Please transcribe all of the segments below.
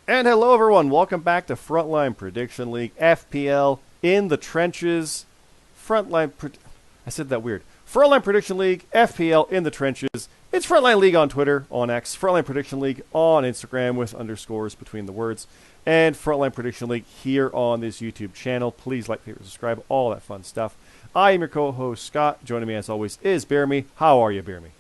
And hello, everyone. Welcome back to Frontline Prediction League, FPL in the trenches. Frontline. I said that weird. Frontline Prediction League, FPL in the trenches. It's Frontline League on Twitter, on X. Frontline Prediction League on Instagram with underscores between the words. And Frontline Prediction League here on this YouTube channel. Please like, favorite, subscribe, all that fun stuff. I am your co-host, Scott. Joining me, as always, is Bearme. How are you, Bearme?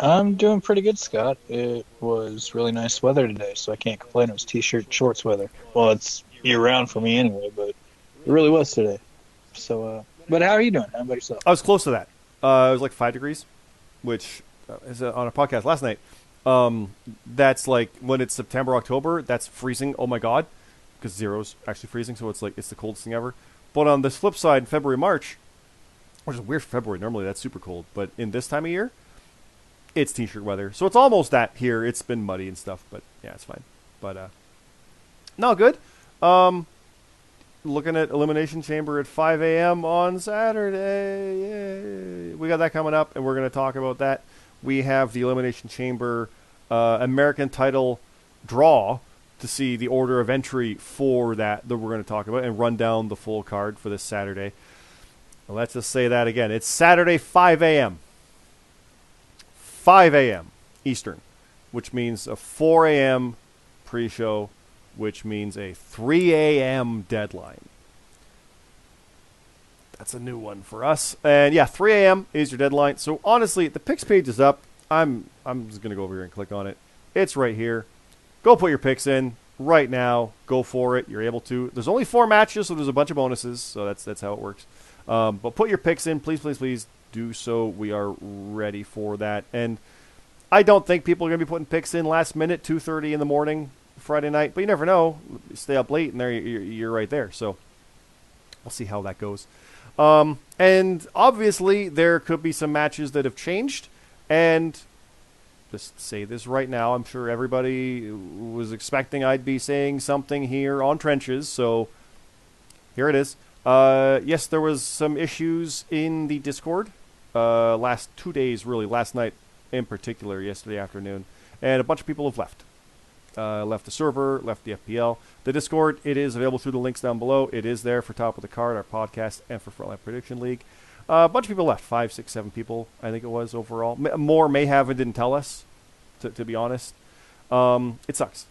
I'm doing pretty good, Scott. It was really nice weather today, so I can't complain. It was t-shirt and shorts weather. Well, it's year-round for me anyway, but it really was today. But how are you doing? How about yourself? I was close to that. It was like 5 degrees, which is on a podcast last night. That's like when it's September, October, that's freezing. Oh my God. Because zero's actually freezing, so it's like it's the coldest thing ever. But on this flip side, February, March, which is weird for February, normally that's super cold. But in this time of year, it's t-shirt weather. So it's almost that here. It's been muddy and stuff, but yeah, it's fine. But no, good. Um, Looking at Elimination Chamber at 5 a.m. on Saturday. Yay. We got that coming up, and we're going to talk about that. We have the Elimination Chamber American title draw to see the order of entry for that we're going to talk about and run down the full card for this Saturday. Well, let's just say that again. It's Saturday, 5 a.m. 5 a.m. Eastern, which means a 4 a.m. pre-show, which means a 3 a.m. deadline. That's a new one for us. And yeah, 3 a.m. is your deadline. So honestly, the picks page is up. I'm just going to go over here and click on it. It's right here. Go put your picks in right now. Go for it. You're able to. There's only 4 matches, so there's a bunch of bonuses. So that's how it works. But put your picks in. Please, please, please do so. We are ready for that. And I don't think people are going to be putting picks in last minute, 2:30 in the morning, Friday night. But you never know. You stay up late, and there you're right there. So we'll see how that goes. And obviously, there could be some matches that have changed. And just say this right now, I'm sure everybody was expecting I'd be saying something here on Trenches. So here it is. Yes, there was some issues in the Discord last 2 days, really, last night in particular, yesterday afternoon, and a bunch of people have left. Left the server, left the FPL. The Discord, it is available through the links down below. It is there for Top of the Card, our podcast, and for Frontline Prediction League. A bunch of people left, 5, 6, 7 people, I think it was overall. More may have and didn't tell us, to be honest. It sucks.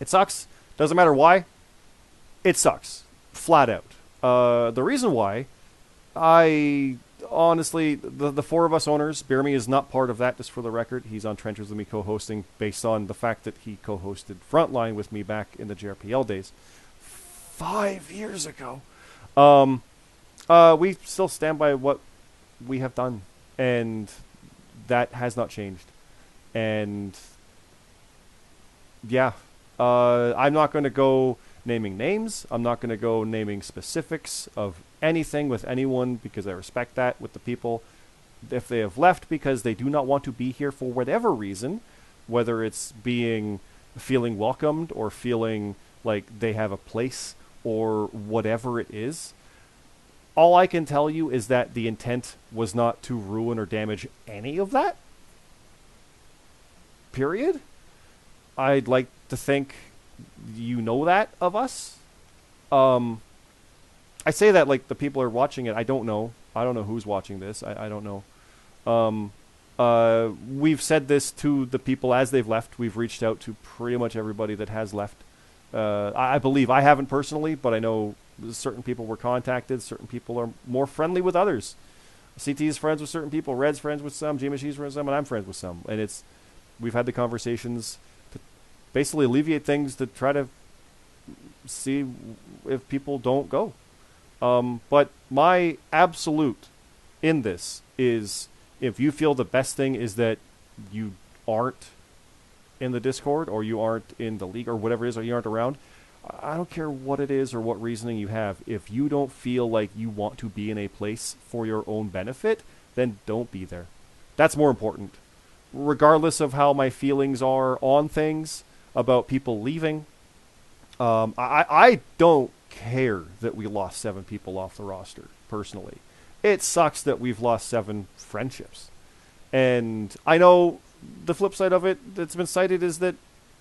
It sucks. Doesn't matter why. It sucks. Flat out. The reason why, I honestly, the 4 of us owners, Bearme is not part of that, just for the record. He's on Trenches with me co-hosting based on the fact that he co-hosted Frontline with me back in the JRPL days 5 years ago. We still stand by what we have done, and that has not changed. And yeah, I'm not going to go naming names. I'm not going to go naming specifics of anything with anyone because I respect that with the people. If they have left because they do not want to be here for whatever reason, whether it's feeling welcomed or feeling like they have a place or whatever it is, all I can tell you is that the intent was not to ruin or damage any of that. Period. I'd like to think you know that of us. I say that like the people are watching it. I don't know. I don't know who's watching this. I don't know. We've said this to the people as they've left. We've reached out to pretty much everybody that has left. I believe I haven't personally, but I know certain people were contacted. Certain people are more friendly with others. CT is friends with certain people. Red's friends with some. GMSG's friends with some, and I'm friends with some. And we've had the conversations to basically alleviate things to try to see if people don't go. But my absolute in this is if you feel the best thing is that you aren't in the Discord or you aren't in the league or whatever it is or you aren't around, I don't care what it is or what reasoning you have. If you don't feel like you want to be in a place for your own benefit, then don't be there. That's more important. Regardless of how my feelings are on things about people leaving, I don't care that we lost 7 people off the roster, personally. It sucks that we've lost 7 friendships. And I know the flip side of it that's been cited is that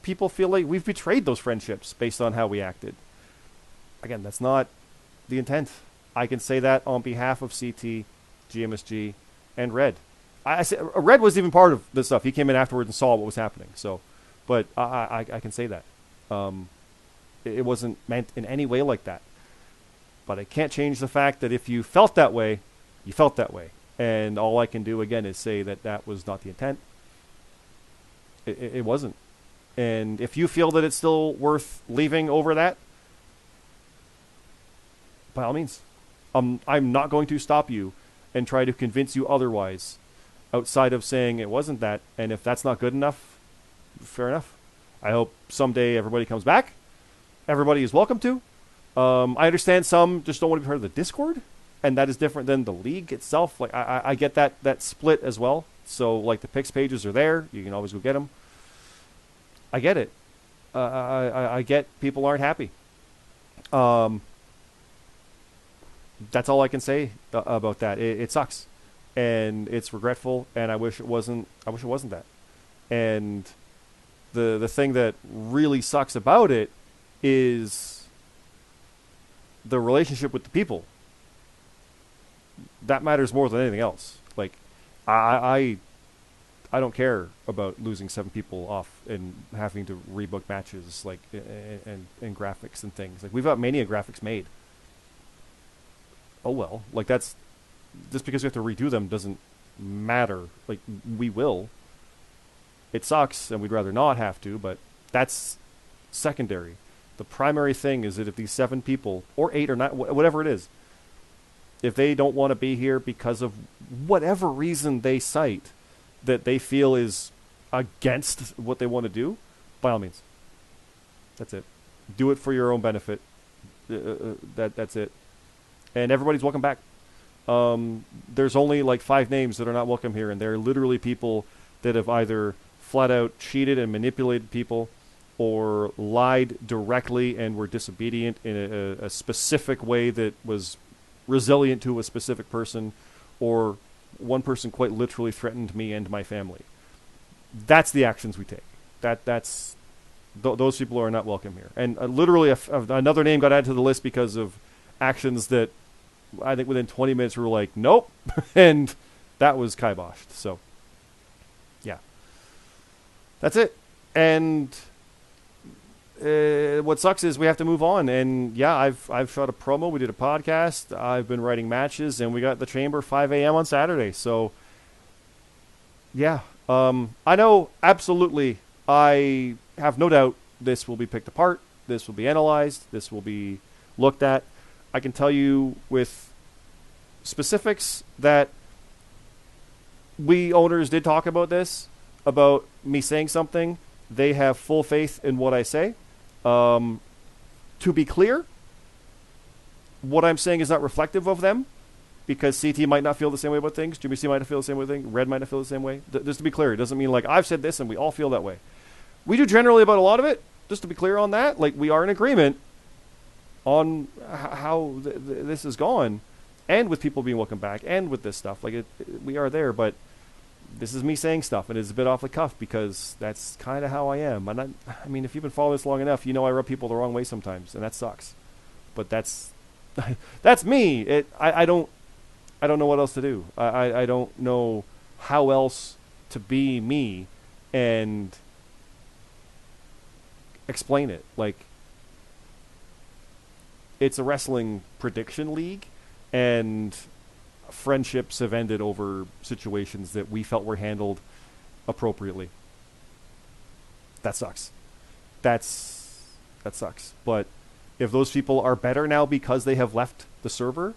people feel like we've betrayed those friendships based on how we acted. Again, that's not the intent. I can say that on behalf of CT, GMSG, and Red. I say Red was even part of this stuff. He came in afterwards and saw what was happening. So, but I can say that. It wasn't meant in any way like that. But I can't change the fact that if you felt that way, you felt that way. And all I can do, again, is say that that was not the intent. It wasn't. And if you feel that it's still worth leaving over that, by all means. I'm not going to stop you and try to convince you otherwise outside of saying it wasn't that. And if that's not good enough, fair enough. I hope someday everybody comes back. Everybody is welcome to. I understand some just don't want to be part of the Discord, and that is different than the league itself. Like I get that split as well. So like the picks pages are there. You can always go get them. I get it. I get people aren't happy. That's all I can say about that. It sucks, and it's regretful, and I wish it wasn't. I wish it wasn't that. And the thing that really sucks about it is the relationship with the people. That matters more than anything else. Like I don't care about losing 7 people off and having to rebook matches, like and graphics and things. Like we've got Mania graphics made. Oh well, like that's just because we have to redo them doesn't matter. Like we will. It sucks, and we'd rather not have to, but that's secondary. The primary thing is that if these 7 people, or 8 or 9, whatever it is, if they don't want to be here because of whatever reason they cite that they feel is against what they want to do, by all means. That's it. Do it for your own benefit. That's it. And everybody's welcome back. There's only like 5 names that are not welcome here, and they're literally people that have either flat out cheated and manipulated people, or lied directly and were disobedient in a specific way that was resilient to a specific person, or one person quite literally threatened me and my family. That's the actions we take. Those people are not welcome here. And literally another name got added to the list because of actions that I think within 20 minutes we were like, nope. And that was kiboshed. So, yeah. That's it. And what sucks is we have to move on. And yeah, I've shot a promo. We did a podcast. I've been writing matches, and we got the chamber 5 a.m. on Saturday. So yeah, I know absolutely. I have no doubt this will be picked apart. This will be analyzed. This will be looked at. I can tell you with specifics that we owners did talk about this, about me saying something. They have full faith in what I say. To be clear, what I'm saying is not reflective of them, because CT might not feel the same way about things. GBC might not feel the same way about things. Red might not feel the same way. Just to be clear, it doesn't mean like I've said this and we all feel that way. We do generally about a lot of it. Just to be clear on that, like we are in agreement on how this has gone, and with people being welcome back, and with this stuff. Like we are there, but this is me saying stuff, and it's a bit off the cuff because that's kind of how I am. I mean, if you've been following this long enough, you know I rub people the wrong way sometimes, and that sucks. But that's me. I don't know what else to do. I don't know how else to be me and explain it. Like, it's a wrestling prediction league, and friendships have ended over situations that we felt were handled appropriately. That sucks. That sucks. But if those people are better now because they have left the server,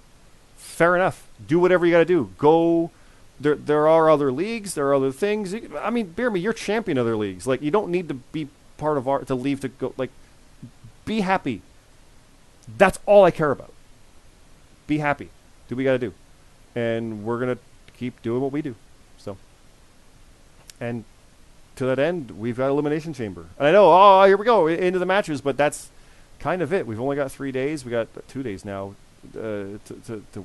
fair enough. Do whatever you got to do. Go. There are other leagues. There are other things. I mean, bear me, you're champion other leagues. Like, you don't need to be part of to leave to go. Like, be happy. That's all I care about. Be happy. Do what we got to do. And we're going to keep doing what we do. So, and to that end, we've got Elimination Chamber. And I know, here we go, into the matches, but that's kind of it. We've only got 3 days. We got 2 days now to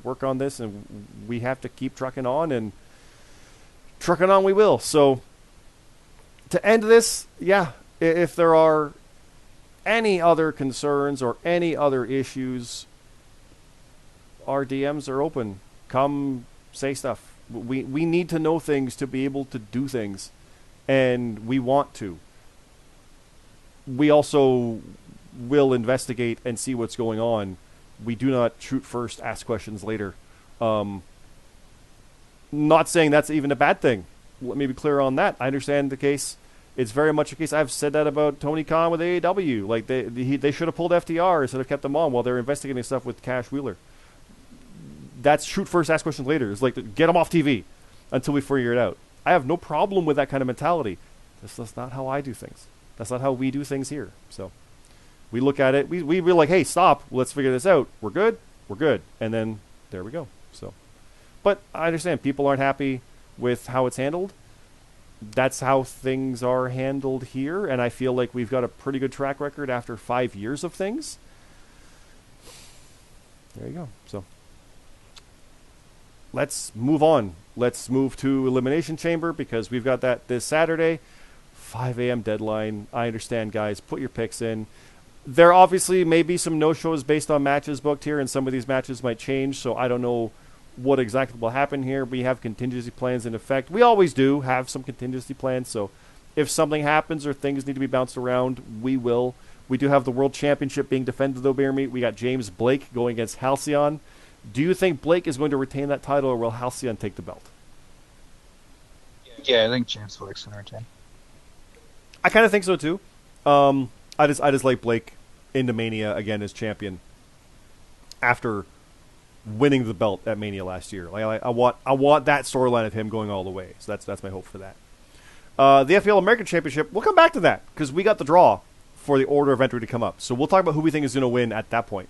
work on this, and we have to keep trucking on, and trucking on we will. So, to end this, yeah, If there are any other concerns or any other issues, our DMs are open. Come say stuff. We need to know things to be able to do things, and we want to. We also will investigate and see what's going on. We do not shoot first, ask questions later. Not saying that's even a bad thing. Let me be clear on that. I understand the case. It's very much a case. I've said that about Tony Khan with AEW. Like they should have pulled FTR instead of kept them on while they're investigating stuff with Cash Wheeler. That's shoot first, ask questions later. It's like get them off TV until we figure it out. I have no problem with that kind of mentality. That's not how I do things. That's not how we do things here. So we look at it. We're like, hey, stop. Let's figure this out. We're good. We're good. And then there we go. So, but I understand people aren't happy with how it's handled. That's how things are handled here, and I feel like we've got a pretty good track record after 5 years of things. There you go. So let's move on. Let's move to Elimination Chamber because we've got that this Saturday, 5 a.m. deadline. I understand, guys. Put your picks in. There obviously may be some no-shows based on matches booked here, and some of these matches might change, so I don't know what exactly will happen here. We have contingency plans in effect. We always do have some contingency plans, so if something happens or things need to be bounced around, we will. We do have the World Championship being defended, though, Bear Meat. We got James Blake going against Halcyon. Do you think Blake is going to retain that title, or will Halcyon take the belt? Yeah, I think James Blake's going to retain. I kind of think so, too. I just like Blake into Mania again as champion after winning the belt at Mania last year. I want that storyline of him going all the way. So that's my hope for that. The FPL American Championship, we'll come back to that because we got the draw for the order of entry to come up. So we'll talk about who we think is going to win at that point.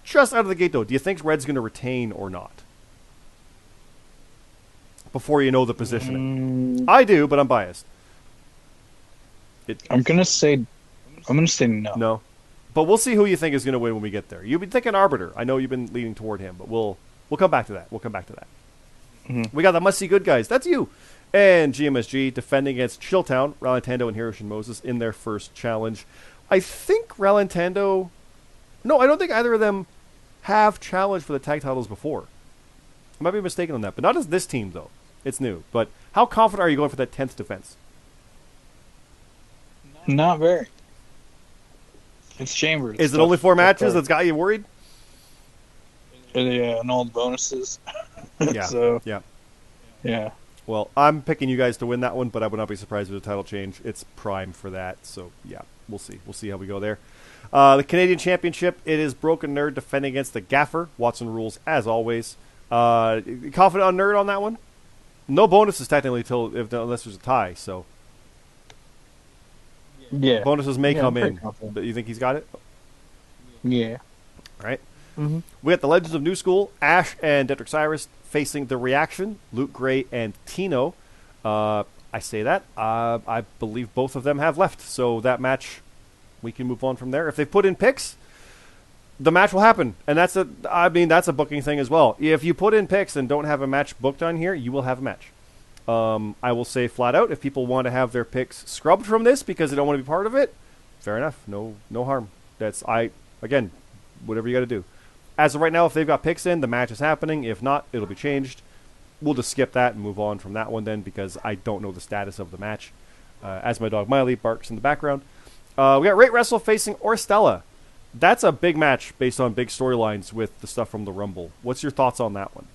Just out of the gate, though, do you think Red's going to retain or not? Before you know the positioning. I do, but I'm biased. I'm gonna say no. No. But we'll see who you think is going to win when we get there. You've been thinking Arbiter. I know you've been leaning toward him, but we'll come back to that. Mm-hmm. We got the must-see good guys. That's you. And GMSG defending against Chilltown, Ralantando and Hiroshi Moses in their first challenge. I think Ralantando... No, I don't think either of them have challenged for the tag titles before. I might be mistaken on that, but not as this team, though. It's new. But how confident are you going for that 10th defense? Not very. It's Chamber. Is it only 4 matches that's got you worried? Yeah, and all the bonuses. Yeah. So, yeah. Yeah. Well, I'm picking you guys to win that one, but I would not be surprised if there's a title change. It's prime for that, so yeah, we'll see. We'll see how we go there. The Canadian Championship, it is Broken Nerd defending against the Gaffer. Watson rules, as always. Confident on Nerd on that one? No bonuses technically unless there's a tie, so... Yeah. Bonuses may come in, but you think he's got it? Yeah. All right. Mm-hmm. We got the Legends of New School, Ash and Detrick Cyrus facing The Reaction, Luke Gray and Tino. I say that. I believe both of them have left, so that match, we can move on from there. If they put in picks, the match will happen, and that's a booking thing as well. If you put in picks and don't have a match booked on here, you will have a match. I will say flat out, if people want to have their picks scrubbed from this because they don't want to be part of it, fair enough. No harm. Again, whatever you got to do. As of right now, if they've got picks in, the match is happening. If not, it'll be changed. We'll just skip that and move on from that one then because I don't know the status of the match. As my dog Miley barks in the background. We got Rate Wrestle facing Orstella. That's a big match based on big storylines with the stuff from the Rumble. What's your thoughts on that one?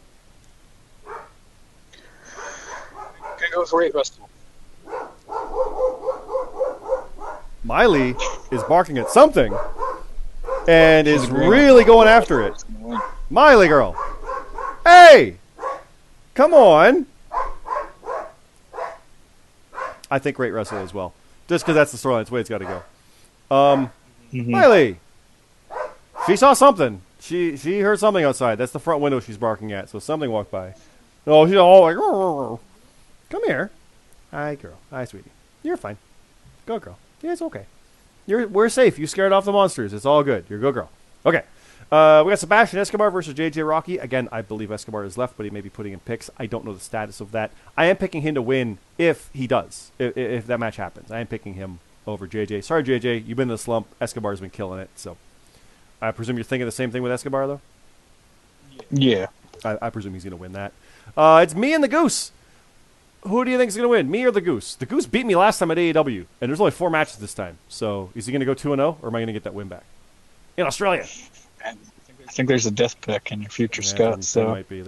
Gonna go for Rate Wrestle. Miley is barking at something and is really going after it. Miley girl. Hey! Come on. I think Rate Wrestle as well. Just because that's the storyline. It's the way it's got to go. Miley. She saw something. She heard something outside. That's the front window she's barking at. So something walked by. Oh, she's all like, "Rrr. Come here. Hi, girl. Hi, sweetie. You're fine. Go, girl. Yeah, it's okay. We're safe. You scared off the monsters. It's all good. You're a good girl. Okay. We got Sebastian Escobar versus JJ Rocky. Again, I believe Escobar is left, but he may be putting in picks. I don't know the status of that. I am picking him to win if he does. If that match happens. I am picking him over JJ. Sorry, JJ, you've been in the slump. Escobar's been killing it. So I presume you're thinking the same thing with Escobar, though? Yeah. I presume he's going to win that. It's me and the Goose. Who do you think is going to win, me or the Goose? The Goose beat me last time at AEW, and there's only 4 matches this time. So is he going to go 2-0, or am I going to get that win back? In Australia. I think there's a death pick in your future, Scott. There might be.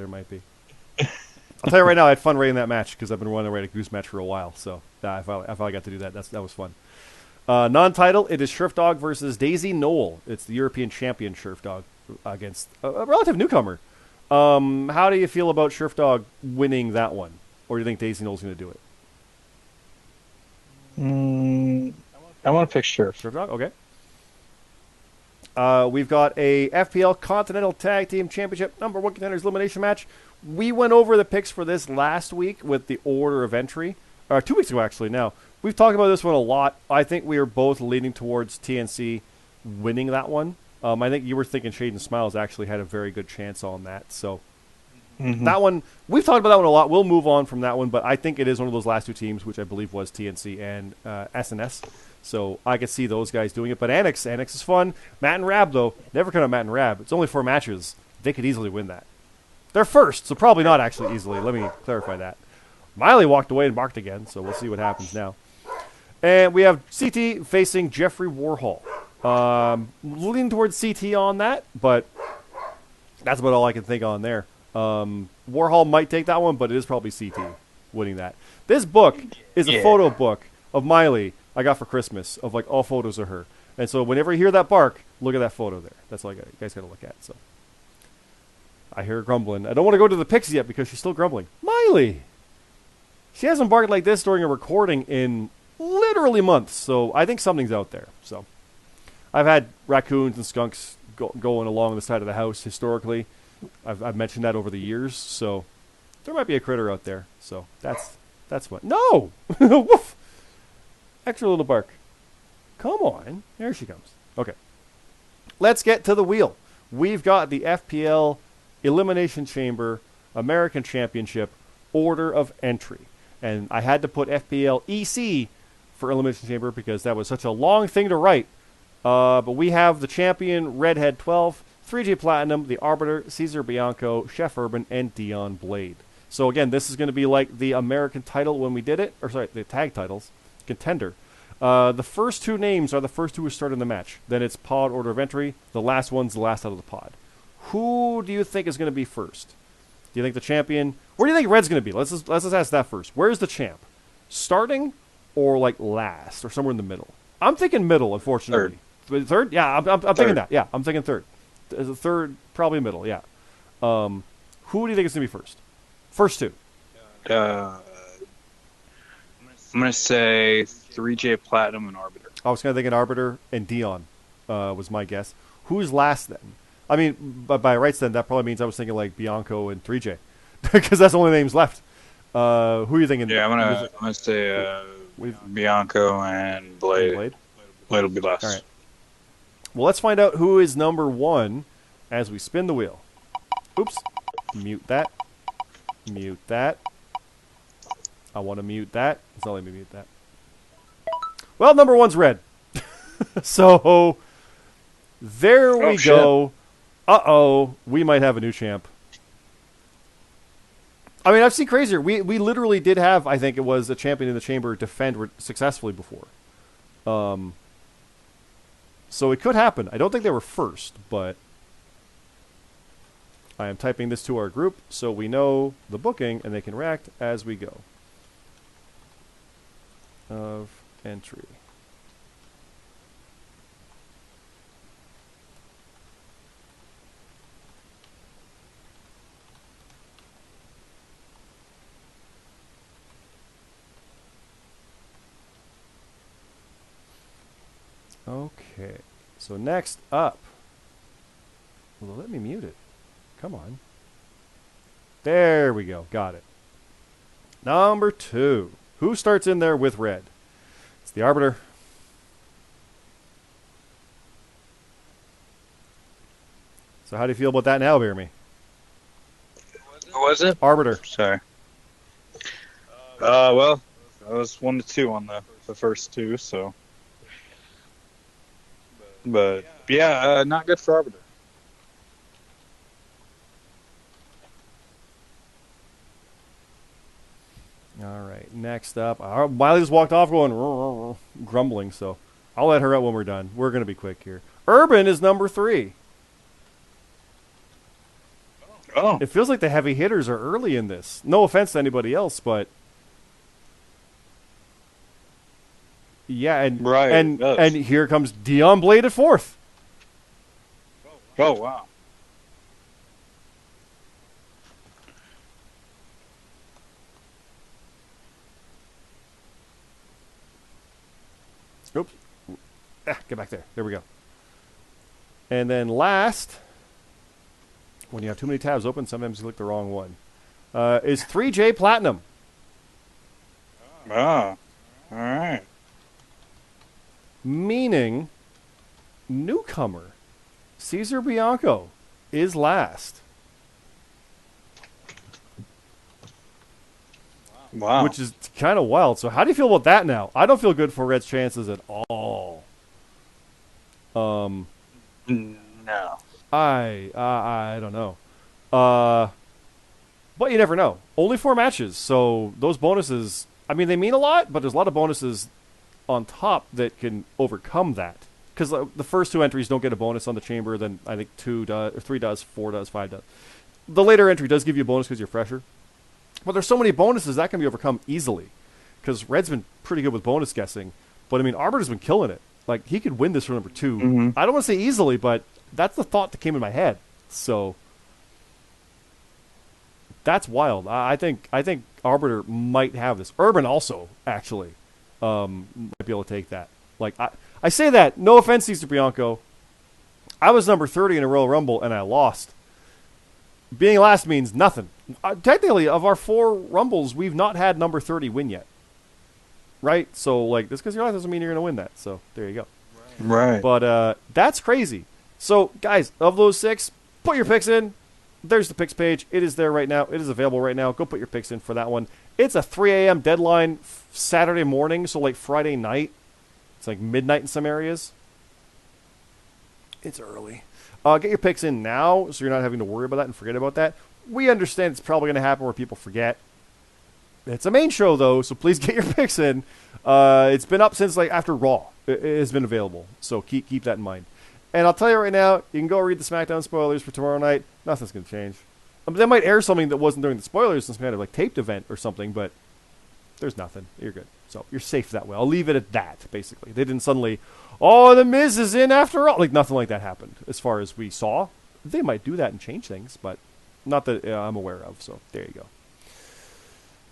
I'll tell you right now, I had fun rating that match because I've been wanting to rate a Goose match for a while. So I finally got to do that. That was fun. Non-title, it is Sheriff Dog versus Daisy Knoll. It's the European champion Sheriff Dog against a relative newcomer. How do you feel about Sheriff Dog winning that one? Or do you think Daisy Knoll's going to do it? I want to pick Sheriff. Sheriff Dog? Okay. We've got a FPL Continental Tag Team Championship number 1 contenders elimination match. We went over the picks for this last week with the order of entry. 2 weeks ago, actually, now. We've talked about this one a lot. I think we are both leaning towards TNC winning that one. I think you were thinking Shade and Smiles actually had a very good chance on that. So that one, we've talked about that one a lot. We'll move on from that one, but I think it is one of those last 2 teams, which I believe was TNC and SNS. So I could see those guys doing it. But Annex is fun. Matt and Rab, though, never count out Matt and Rab. It's only 4 matches. They could easily win that. They're first, so probably not actually easily. Let me clarify that. Miley walked away and barked again, so we'll see what happens now. And we have CT facing Jeffrey Warhol. Leaning towards CT on that, but that's about all I can think on there. Warhol might take that one, but it is probably CT winning that. This book is a photo book of Miley I got for Christmas, of like all photos of her. And so whenever you hear that bark, look at that photo there. That's all you guys got to look at. So I hear her grumbling. I don't want to go to the pics yet because she's still grumbling. Miley! She hasn't barked like this during a recording in literally months, so I think something's out there. So I've had raccoons and skunks going along the side of the house historically. I've mentioned that over the years, so there might be a critter out there. So that's what. No! Woof! Extra little bark. Come on. There she comes. Okay. Let's get to the wheel. We've got the FPL Elimination Chamber American Championship Order of Entry. And I had to put FPL EC for Elimination Chamber because that was such a long thing to write. But we have the champion, Redhead 12, 3J Platinum, the Arbiter, Cesar Bianco, Chef Urban, and Dion Blade. So again, this is going to be like the American title when we did it. Or sorry, the tag titles. Contender. The first 2 names are the first 2 who start in the match. Then it's pod order of entry. The last one's the last out of the pod. Who do you think is going to be first? Do you think the champion... Where do you think Red's going to be? Let's just ask that first. Where's the champ? Starting or like last or somewhere in the middle? I'm thinking middle, unfortunately. Third? Yeah, I'm thinking that. Yeah, I'm thinking third. Third, probably middle, yeah. Who do you think is going to be first? First 2. I'm going to say 3J Platinum and Arbiter. I was kind of thinking Arbiter and Dion was my guess. Who's last then? I mean, by rights then, that probably means I was thinking like Bianco and 3J. Because that's the only names left. Who are you thinking? Yeah, I'm gonna say Bianco and Blade. Blade will be last. All right. Well, let's find out who is number 1 as we spin the wheel. Oops. Mute that. Mute that. I want to mute that. It's not letting me mute that. Well, number 1's Red. So there we go. Uh-oh. We might have a new champ. I mean, I've seen crazier. We literally did have, I think it was a champion in the chamber defend successfully before. So it could happen. I don't think they were first, but I am typing this to our group so we know the booking and they can react as we go. Of entry. Okay, so next up, well, let me mute it. Come on. There we go. Got it. Number 2. Who starts in there with Red? It's the Arbiter. So how do you feel about that now, Jeremy? Who was it? Arbiter. Sorry. Well, I was 1-2 on the first 2, so But yeah, not good for Arbiter. All right, next up, Wiley just walked off going grumbling, so I'll let her out when we're done. We're going to be quick here. Urban is number 3. Oh, It feels like the heavy hitters are early in this. No offense to anybody else, but yeah, and right. and It does. and here comes Dion Blade at 4th. Oh wow. Oops. Get back there. There we go. And then last, when you have too many tabs open, sometimes you click the wrong one, is 3J Platinum. Ah, all right. Meaning, newcomer, Cesar Bianco, is last. Wow. Which is kind of wild. So how do you feel about that now? I don't feel good for Red's chances at all. No. I don't know. But you never know. Only 4 matches, so those bonuses, I mean, they mean a lot, but there's a lot of bonuses on top that can overcome that. Because the first 2 entries don't get a bonus on the chamber, then I think 2 does, or 3 does, 4 does, 5 does. The later entry does give you a bonus because you're fresher. But there's so many bonuses that can be overcome easily. Because Red's been pretty good with bonus guessing. But I mean, Arbiter's been killing it. Like, he could win this for number 2. Mm-hmm. I don't want to say easily, but that's the thought that came in my head. So that's wild. I think Arbiter might have this. Urban also, actually, might be able to take that. Like, I say that, no offense, Cesar Bianco. I was number 30 in a Royal Rumble, and I lost. Being last means nothing. Technically, of our 4 Rumbles, we've not had number 30 win yet. Right? So, like, just because you're last doesn't mean you're going to win that. So, there you go. Right. But that's crazy. So, guys, of those 6, put your picks in. There's the picks page. It is there right now. It is available right now. Go put your picks in for that one. It's a 3 a.m. deadline Saturday morning, so like Friday night. It's like midnight in some areas. It's early. Get your picks in now so you're not having to worry about that and forget about that. We understand it's probably going to happen where people forget. It's a main show, though, so please get your picks in. It's been up since like after Raw. It has been available, so keep that in mind. And I'll tell you right now, you can go read the SmackDown spoilers for tomorrow night. Nothing's going to change. They might air something that wasn't during the spoilers, some kind of like taped event or something, but there's nothing. You're good. So you're safe that way. I'll leave it at that, basically. They didn't suddenly, oh, The Miz is in after all. Like, nothing like that happened as far as we saw. They might do that and change things, but not that I'm aware of. So there you go.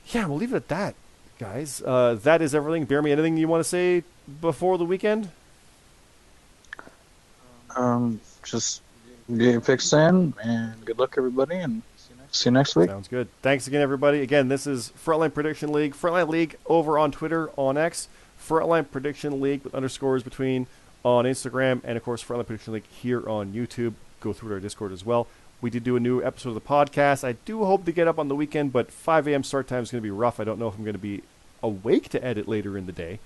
Yeah, we'll leave it at that, guys. That is everything. Bear me, anything you want to say before the weekend? Just get your picks in, and good luck, everybody, and see you next week. Sounds good. Thanks again, everybody. Again, this is Frontline Prediction League. Frontline League over on Twitter, on X. Frontline Prediction League with underscores between on Instagram. And, of course, Frontline Prediction League here on YouTube. Go through to our Discord as well. We did do a new episode of the podcast. I do hope to get up on the weekend, but 5 a.m. start time is going to be rough. I don't know if I'm going to be awake to edit later in the day.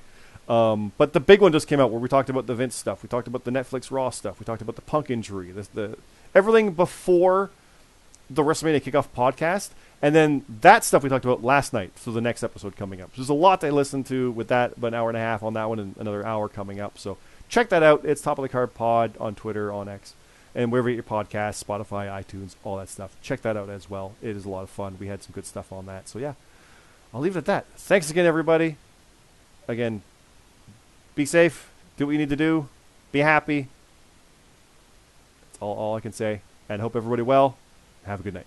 But the big one just came out where we talked about the Vince stuff. We talked about the Netflix Raw stuff. We talked about the Punk injury. The everything before the WrestleMania Kickoff podcast. And then that stuff we talked about last night. So the next episode coming up. So there's a lot to listen to with that, about an hour and a half on that one and another hour coming up. So check that out. It's Top of the Card Pod on Twitter, on X, and wherever you get your podcasts, Spotify, iTunes, all that stuff. Check that out as well. It is a lot of fun. We had some good stuff on that. So yeah, I'll leave it at that. Thanks again, everybody. Again, be safe. Do what you need to do. Be happy. That's all I can say. And hope everybody well. Have a good night.